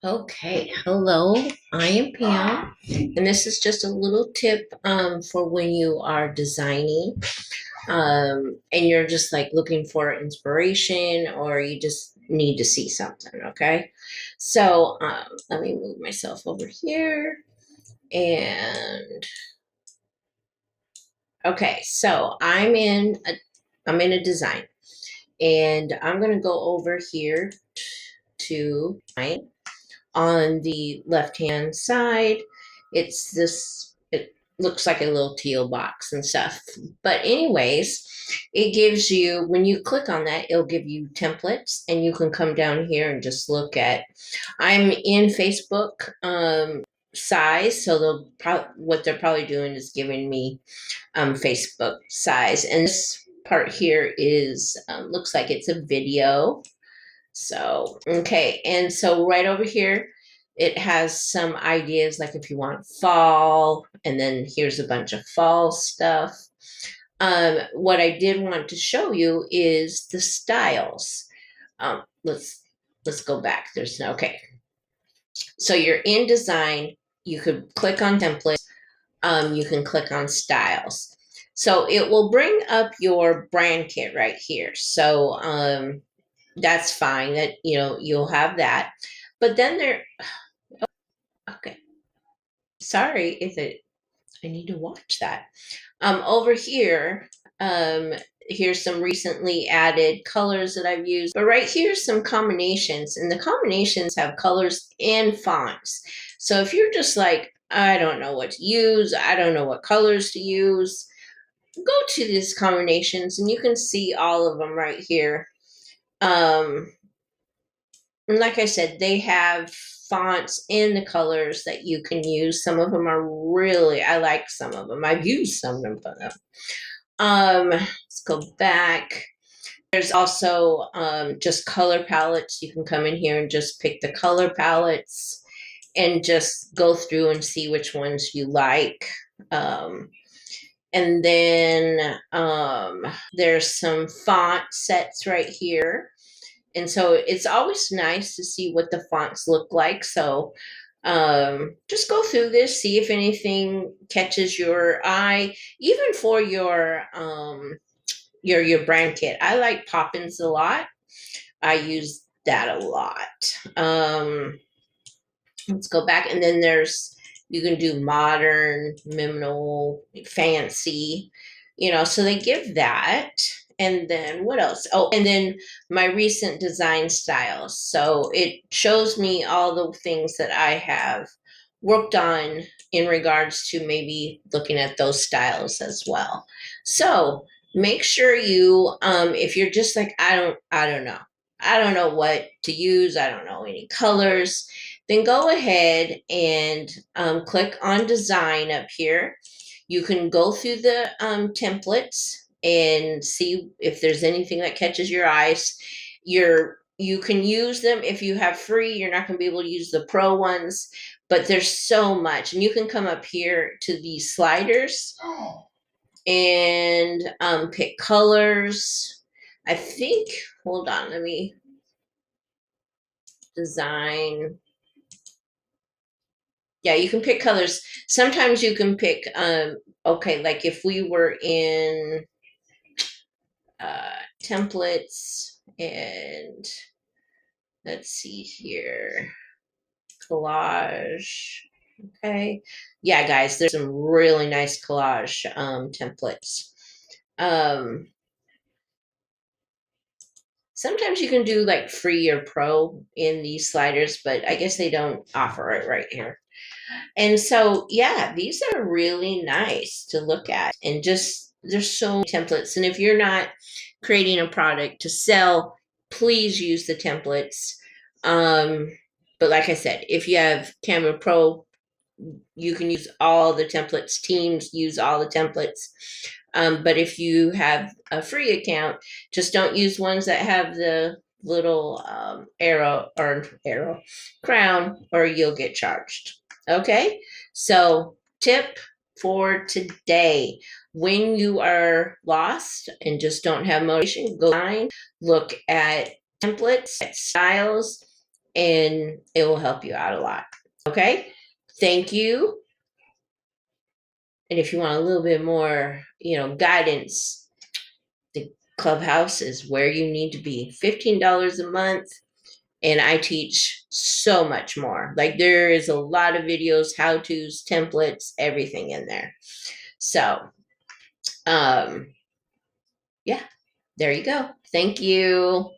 Okay, hello, I am Pam, and this is just a little tip for when you are designing and you're just like looking for inspiration or you just need to see something, okay? So let me move myself over here and okay, so I'm in a design and I'm gonna go over here to on the left hand side. It looks like a little teal box and stuff. But, anyways, it gives you, when you click on that, it'll give you templates, and you can come down here and just look at. I'm in Facebook size, so what they're probably doing is giving me Facebook size. And this part here is looks like it's a video. So, okay. And so right over here, it has some ideas like if you want fall, and then here's a bunch of fall stuff. What I did want to show you is the styles. Let's go back. There's no, okay. So you're in design, you could click on templates, you can click on styles. So it will bring up your brand kit right here. So that's fine, that you'll have that. But then okay, sorry if I need to watch that. Over here, here's some recently added colors that I've used. But right here's some combinations, and the combinations have colors and fonts. So if you're just like, I don't know what to use, I don't know what colors to use, go to these combinations and you can see all of them right here. And like I said, they have fonts and the colors that you can use. Some of them are really, I like some of them. I've used some of them. Let's go back. There's also just color palettes. You can come in here and just pick the color palettes and just go through and see which ones you like. And then there's some font sets right here. And so it's always nice to see what the fonts look like. So just go through this, see if anything catches your eye, even for your brand kit. I like Poppins a lot. I use that a lot. Let's go back, and then you can do modern, minimal, fancy, so they give that. And then what else? Oh, and then my recent design styles. So it shows me all the things that I have worked on in regards to maybe looking at those styles as well. So make sure if you're just like, I don't know what to use, I don't know any colors, then go ahead and click on design up here. You can go through the templates and see if there's anything that catches your eyes. You can use them if you have free. You're not going to be able to use the pro ones, but there's so much. And you can come up here to these sliders and pick colors. I think, hold on, let me design. Yeah, you can pick colors. Sometimes you can pick, okay, like if we were in templates, and let's see here, collage. Okay. Yeah, guys, there's some really nice collage templates. Sometimes you can do like free or pro in these sliders, but I guess they don't offer it right here. And so, yeah, these are really nice to look at, and just there's so many templates. And if you're not creating a product to sell, please use the templates. But like I said, if you have Canva Pro, you can use all the templates. Teams use all the templates. But if you have a free account, just don't use ones that have the little arrow crown, or you'll get charged. Okay, so tip for today: when you are lost and just don't have motivation, go online, look at templates, at styles, and it will help you out a lot. Okay. Thank you. And if you want a little bit more, guidance, the clubhouse is where you need to be. $15 a month. And I teach so much more. Like there is a lot of videos, how to's, templates, everything in there. So, yeah, there you go. Thank you.